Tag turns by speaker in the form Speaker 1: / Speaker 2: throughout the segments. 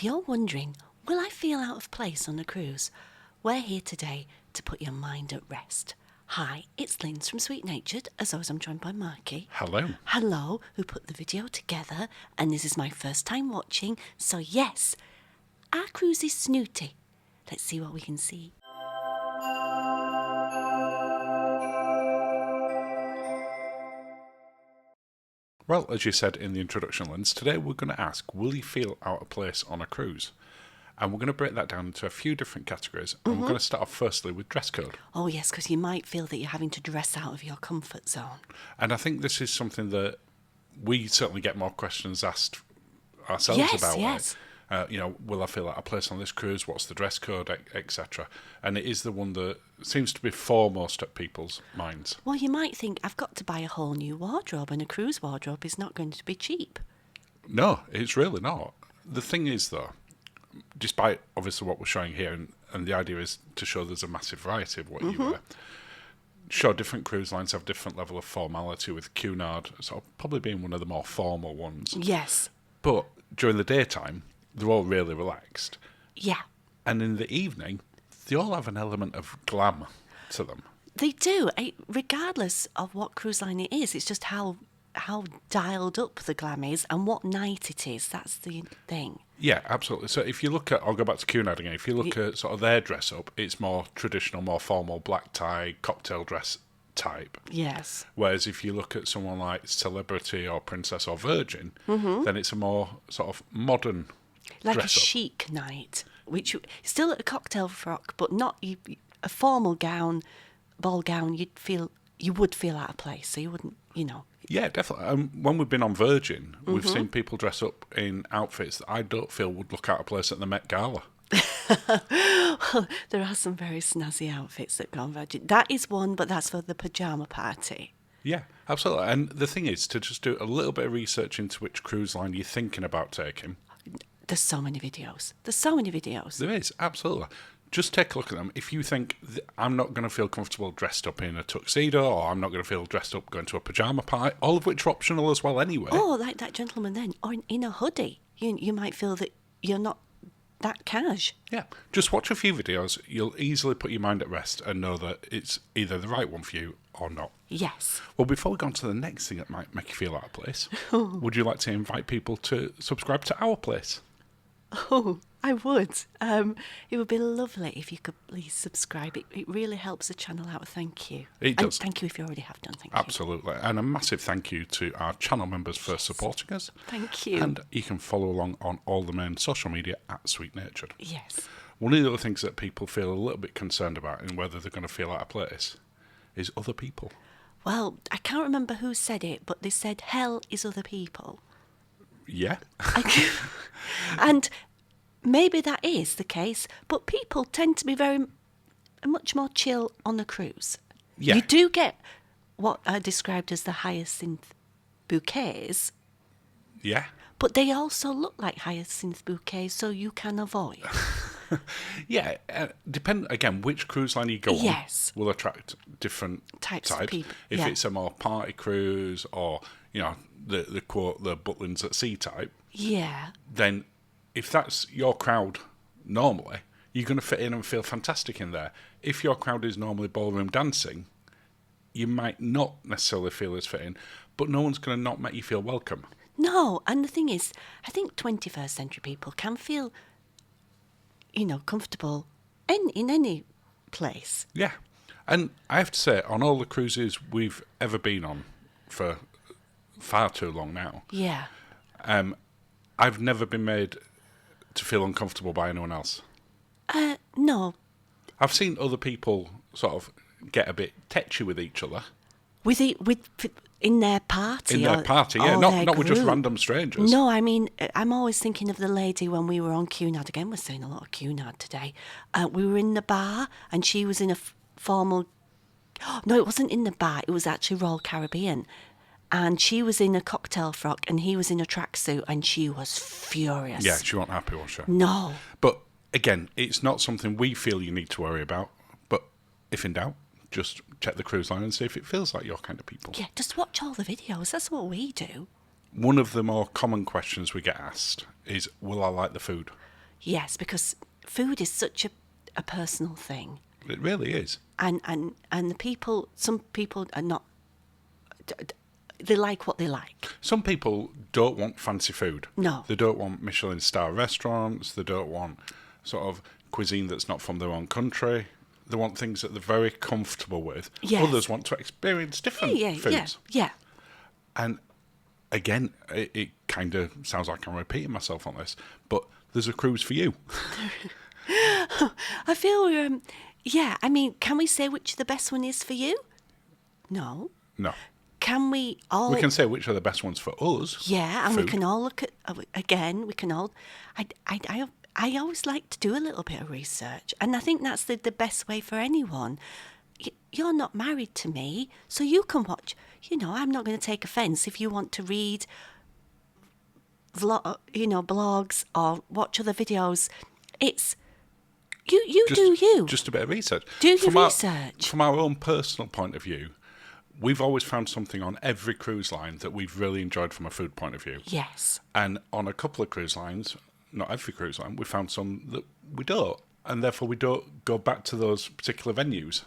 Speaker 1: If you're wondering, will I feel out of place on a cruise? We're here today to put your mind at rest. Hi, it's Linz from Sweet Natured. As always, I'm joined by Marky.
Speaker 2: Hello.
Speaker 1: Hello, who put the video together, and this is my first time watching, so yes, our cruise is snooty. Let's see what we can see.
Speaker 2: Well, as you said in the introduction, Linz, today we're going to ask, will you feel out of place on a cruise? And we're going to break that down into a few different categories. And we're going to start off firstly with dress code.
Speaker 1: Oh yes, because you might feel that you're having to dress out of your comfort zone.
Speaker 2: And I think this is something that we certainly get more questions asked ourselves about.
Speaker 1: Yes.
Speaker 2: Will I feel out of place on this cruise? What's the dress code, etc.? And it is the one that seems to be foremost at people's minds.
Speaker 1: Well, you might think, I've got to buy a whole new wardrobe, and a cruise wardrobe is not going to be cheap.
Speaker 2: No, it's really not. The thing is, though, despite obviously what we're showing here, and the idea is to show there's a massive variety of what you wear. Sure, different cruise lines have different level of formality, with Cunard sort of probably being one of the more formal ones.
Speaker 1: Yes.
Speaker 2: But during the daytime, they're all really relaxed.
Speaker 1: Yeah.
Speaker 2: And in the evening, they all have an element of glam to them.
Speaker 1: They do, regardless of what cruise line it is. It's just how dialed up the glam is and what night it is. That's the thing.
Speaker 2: Yeah, absolutely. So if you look at, I'll go back to Cunard again, if you look at sort of their dress up, it's more traditional, more formal, black tie, cocktail dress type.
Speaker 1: Yes.
Speaker 2: Whereas if you look at someone like Celebrity or Princess or Virgin, then it's a more sort of modern
Speaker 1: Like
Speaker 2: dress
Speaker 1: a
Speaker 2: up.
Speaker 1: chic night, which still a cocktail frock, but not a formal gown, ball gown. You would feel out of place, so you wouldn't,
Speaker 2: Yeah, definitely. When we've been on Virgin, we've seen people dress up in outfits that I don't feel would look out of place at the Met Gala.
Speaker 1: Well, there are some very snazzy outfits that go on Virgin. That is one, but that's for the pyjama party.
Speaker 2: Yeah, absolutely. And the thing is to just do a little bit of research into which cruise line you're thinking about taking.
Speaker 1: There's so many videos.
Speaker 2: There is, absolutely. Just take a look at them. If you think, I'm not going to feel comfortable dressed up in a tuxedo, or I'm not going to feel dressed up going to a pyjama party, all of which are optional as well anyway.
Speaker 1: Oh, like that gentleman then, or in a hoodie. You might feel that you're not that cash.
Speaker 2: Yeah, just watch a few videos. You'll easily put your mind at rest and know that it's either the right one for you or not.
Speaker 1: Yes.
Speaker 2: Well, before we go on to the next thing that might make you feel out of place, would you like to invite people to subscribe to our place?
Speaker 1: Oh, I would. It would be lovely if you could please subscribe. It really helps the channel out. Thank you.
Speaker 2: It does.
Speaker 1: And thank you if you already have done. Thank you.
Speaker 2: Absolutely. And a massive thank you to our channel members for supporting us.
Speaker 1: Thank you.
Speaker 2: And you can follow along on all the main social media at Sweet Natured.
Speaker 1: Yes.
Speaker 2: One of the other things that people feel a little bit concerned about in whether they're going to feel out of place is other people.
Speaker 1: Well, I can't remember who said it, but they said hell is other people.
Speaker 2: Yeah.
Speaker 1: And maybe that is the case, but people tend to be much more chill on a cruise.
Speaker 2: Yeah.
Speaker 1: You do get what are described as the hyacinth bouquets,
Speaker 2: Yeah.
Speaker 1: but they also look like hyacinth bouquets, so you can avoid.
Speaker 2: Yeah, depend again which cruise line you go
Speaker 1: Yes.
Speaker 2: on will attract different
Speaker 1: Types of people,
Speaker 2: If
Speaker 1: yeah.
Speaker 2: it's a more party cruise or the quote the Butlins at Sea type,
Speaker 1: Yeah.
Speaker 2: then if that's your crowd normally, you're going to fit in and feel fantastic in there. If your crowd is normally ballroom dancing, you might not necessarily feel as fit in, but no one's going to not make you feel welcome.
Speaker 1: No, and the thing is, I think 21st century people can feel, comfortable in any place.
Speaker 2: Yeah, and I have to say, on all the cruises we've ever been on for far too long now,
Speaker 1: Yeah.
Speaker 2: I've never been made to feel uncomfortable by anyone else.
Speaker 1: No.
Speaker 2: I've seen other people sort of get a bit tetchy with each other.
Speaker 1: With in their party.
Speaker 2: In their party, yeah.
Speaker 1: or
Speaker 2: Not
Speaker 1: their
Speaker 2: with just
Speaker 1: group.
Speaker 2: random strangers.
Speaker 1: No, I mean, I'm always thinking of the lady when we were on Cunard. Again, we're saying a lot of Cunard today. We were in the bar and she was in a formal... No, it wasn't in the bar. It was actually Royal Caribbean. And she was in a cocktail frock and he was in a tracksuit and she was furious.
Speaker 2: Yeah, she wasn't happy, was she?
Speaker 1: No.
Speaker 2: But again, it's not something we feel you need to worry about. But if in doubt, just check the cruise line and see if it feels like your kind of people.
Speaker 1: Yeah, just watch all the videos. That's what we do.
Speaker 2: One of the more common questions we get asked is, will I like the food?
Speaker 1: Yes, because food is such a personal thing.
Speaker 2: It really is.
Speaker 1: And the people, some people are not, they like what they like.
Speaker 2: Some people don't want fancy food.
Speaker 1: No.
Speaker 2: They don't want Michelin star restaurants. They don't want sort of cuisine that's not from their own country. They want things that they're very comfortable with.
Speaker 1: Yes.
Speaker 2: Others want to experience different foods.
Speaker 1: Yeah.
Speaker 2: And again, it kind of sounds like I'm repeating myself on this, but there's a cruise for you.
Speaker 1: I feel we're, I mean, can we say which the best one is for you? No.
Speaker 2: No.
Speaker 1: Can we all...
Speaker 2: We can say which are the best ones for us.
Speaker 1: Yeah, and
Speaker 2: food.
Speaker 1: we can all look at, again, we can all... I always like to do a little bit of research, and I think that's the best way for anyone. You're not married to me, so you can watch... You know, I'm not going to take offence if you want to read blogs or watch other videos. It's... You do you.
Speaker 2: Just a bit of research.
Speaker 1: Do your research.
Speaker 2: From our own personal point of view, we've always found something on every cruise line that we've really enjoyed from a food point of view.
Speaker 1: Yes.
Speaker 2: And on a couple of cruise lines, not every cruise line, we found some that we don't. And therefore we don't go back to those particular venues.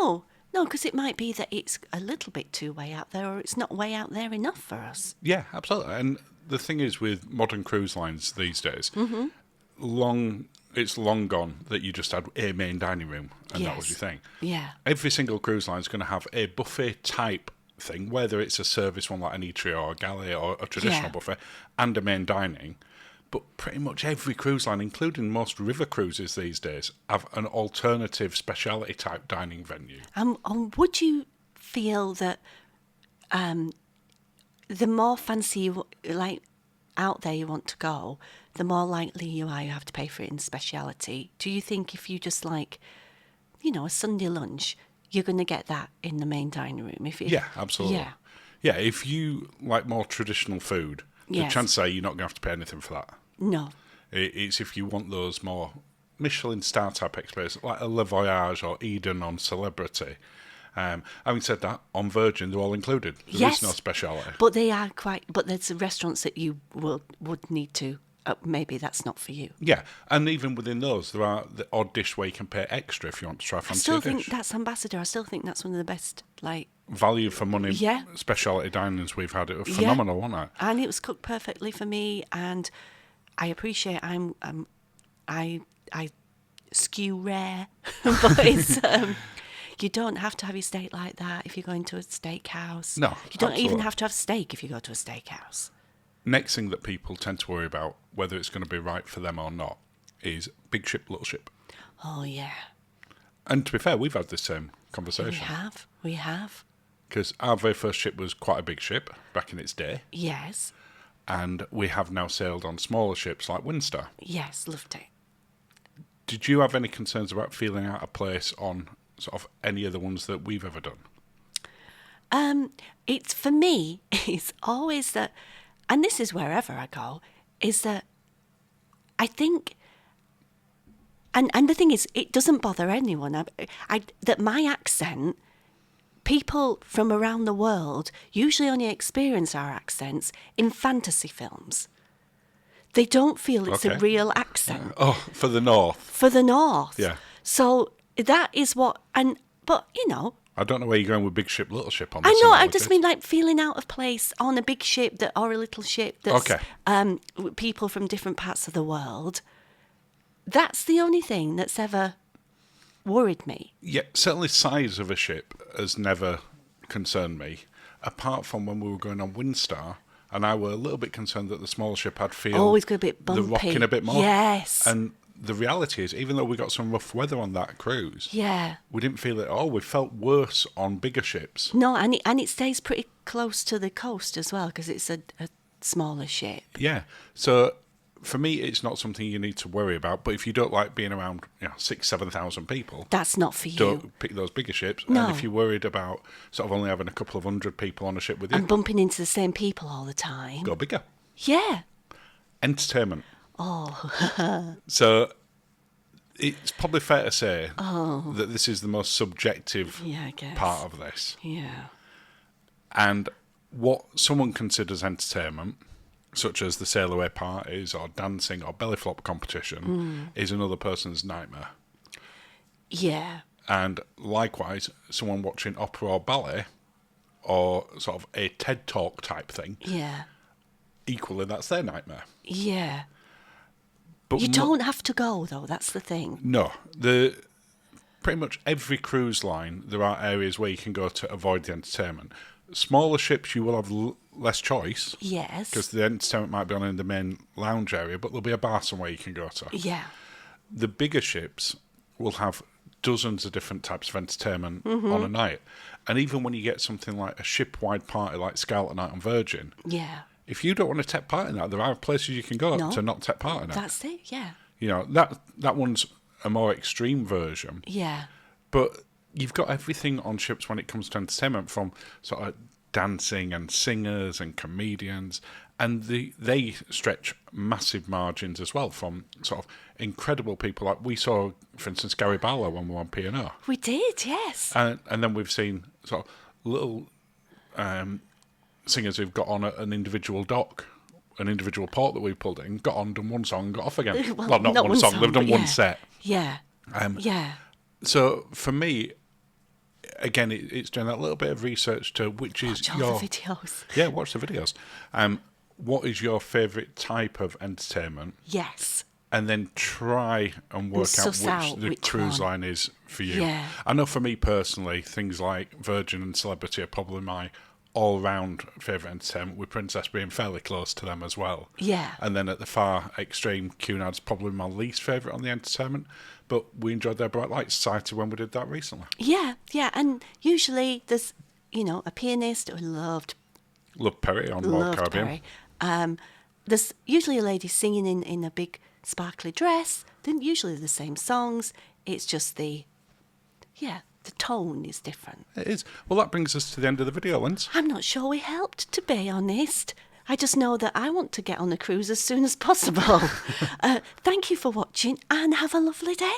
Speaker 1: No, because it might be that it's a little bit too way out there, or it's not way out there enough for us.
Speaker 2: Yeah, absolutely. And the thing is with modern cruise lines these days, it's long gone that you just had a main dining room and that was your thing.
Speaker 1: Yeah.
Speaker 2: Every single cruise line is going to have a buffet type thing, whether it's a service one like an eatery or a galley or a traditional buffet, and a main dining. But pretty much every cruise line, including most river cruises these days, have an alternative speciality type dining venue.
Speaker 1: Would you feel that the more fancy you, like out there you want to go, the more likely you have to pay for it in speciality? Do you think if you just like, a Sunday lunch, you're going to get that in the main dining room?
Speaker 2: Yeah, absolutely. Yeah, if you like more traditional food, the chances are you're not going to have to pay anything for that.
Speaker 1: No.
Speaker 2: It's if you want those more Michelin star type experiences, like a Le Voyage or Eden on Celebrity. Having said that, on Virgin, they're all included. There is no speciality.
Speaker 1: But they are but there's restaurants that you would need to, maybe that's not for you.
Speaker 2: Yeah, and even within those, there are the odd dish where you can pay extra if you want to try a fancy dish.
Speaker 1: I still think that's Ambassador. I still think that's one of the best,
Speaker 2: value for money speciality dinings we've had. It was phenomenal, wasn't it?
Speaker 1: And it was cooked perfectly for me, and I appreciate I skew rare, but it's you don't have to have your steak like that if you're going to a steakhouse.
Speaker 2: No,
Speaker 1: you don't even have to have steak if you go to a steakhouse.
Speaker 2: Next thing that people tend to worry about, whether it's going to be right for them or not, is big ship, little ship.
Speaker 1: Oh yeah.
Speaker 2: And to be fair, we've had this same conversation.
Speaker 1: We have.
Speaker 2: Because our very first ship was quite a big ship back in its day.
Speaker 1: Yes.
Speaker 2: And we have now sailed on smaller ships like Windstar.
Speaker 1: Yes, loved it.
Speaker 2: Did you have any concerns about feeling out of place on sort of any of the ones that we've ever done?
Speaker 1: It's for me, it's always that, and this is wherever I go, is that I think, and the thing is, it doesn't bother anyone. That my accent, people from around the world usually only experience our accents in fantasy films. They don't feel it's a real accent.
Speaker 2: Oh, for the north.
Speaker 1: For the north.
Speaker 2: Yeah.
Speaker 1: So that is what, but
Speaker 2: I don't know where you're going with big ship, little ship on
Speaker 1: I
Speaker 2: this.
Speaker 1: know, I just mean like feeling out of place on a big ship or a little ship that's with people from different parts of the world. That's the only thing that's ever worried me.
Speaker 2: Yeah, certainly size of a ship has never concerned me, apart from when we were going on Windstar, and I were a little bit concerned that the small ship had
Speaker 1: always got a bit bumpy.
Speaker 2: The rocking a bit more.
Speaker 1: Yes.
Speaker 2: And the reality is, even though we got some rough weather on that cruise, we didn't feel it at all. We felt worse on bigger ships.
Speaker 1: No, and it stays pretty close to the coast as well, because it's a smaller ship.
Speaker 2: Yeah. So for me, it's not something you need to worry about. But if you don't like being around 6,000-7,000 people,
Speaker 1: that's not for you.
Speaker 2: Don't pick those bigger ships.
Speaker 1: No.
Speaker 2: And if you're worried about sort of only having a couple of 100 people on a ship with you,
Speaker 1: and bumping into the same people all the time,
Speaker 2: go bigger.
Speaker 1: Yeah.
Speaker 2: Entertainment.
Speaker 1: Oh.
Speaker 2: So it's probably fair to say that this is the most subjective part of this.
Speaker 1: Yeah.
Speaker 2: And what someone considers entertainment such as the sail away parties or dancing or belly flop competition, is another person's nightmare.
Speaker 1: Yeah.
Speaker 2: And likewise, someone watching opera or ballet or sort of a TED Talk type thing,
Speaker 1: Yeah.
Speaker 2: equally that's their nightmare.
Speaker 1: Yeah.
Speaker 2: But
Speaker 1: You don't have to go, though. That's the thing.
Speaker 2: No. Pretty much every cruise line, there are areas where you can go to avoid the entertainment. Smaller ships, you will have less choice.
Speaker 1: Yes.
Speaker 2: Because the entertainment might be on in the main lounge area, but there'll be a bar somewhere you can go to.
Speaker 1: Yeah.
Speaker 2: The bigger ships will have dozens of different types of entertainment on a night. And even when you get something like a ship-wide party like Scarlet Night on Virgin,
Speaker 1: Yeah.
Speaker 2: if you don't want to take part in that, there are places you can go to not take part in it.
Speaker 1: That's it, yeah.
Speaker 2: You know, that one's a more extreme version.
Speaker 1: Yeah.
Speaker 2: But you've got everything on ships when it comes to entertainment, from sort of dancing and singers and comedians, and they stretch massive margins as well, from sort of incredible people like we saw, for instance, Gary Barlow when we were on P&O.
Speaker 1: We did, yes.
Speaker 2: And then we've seen sort of little singers who've got on an individual dock, an individual port that we pulled in, got on, done one song, got off again. Well, not one song, they've done
Speaker 1: but
Speaker 2: one
Speaker 1: yeah.
Speaker 2: set.
Speaker 1: Yeah.
Speaker 2: Yeah. So for me, again, it's doing that little bit of research to which is
Speaker 1: Watch all the videos.
Speaker 2: Yeah, watch the videos. What is your favourite type of entertainment?
Speaker 1: Yes.
Speaker 2: And then try and work out which the cruise line is for you.
Speaker 1: Yeah.
Speaker 2: I know for me personally, things like Virgin and Celebrity are probably my all-round favourite entertainment, with Princess being fairly close to them as well.
Speaker 1: Yeah.
Speaker 2: And then at the far extreme, Cunard's probably my least favourite on the entertainment, but we enjoyed their Bright Light Society when we did that recently.
Speaker 1: Yeah, yeah. And usually there's, a pianist who
Speaker 2: Love Perry on Royal Caribbean.
Speaker 1: Perry. There's usually a lady singing in a big sparkly dress. Then usually the same songs. It's just the tone is different.
Speaker 2: It is. Well, that brings us to the end of the video, Linz.
Speaker 1: I'm not sure we helped, to be honest. I just know that I want to get on a cruise as soon as possible. Thank you for watching and have a lovely day.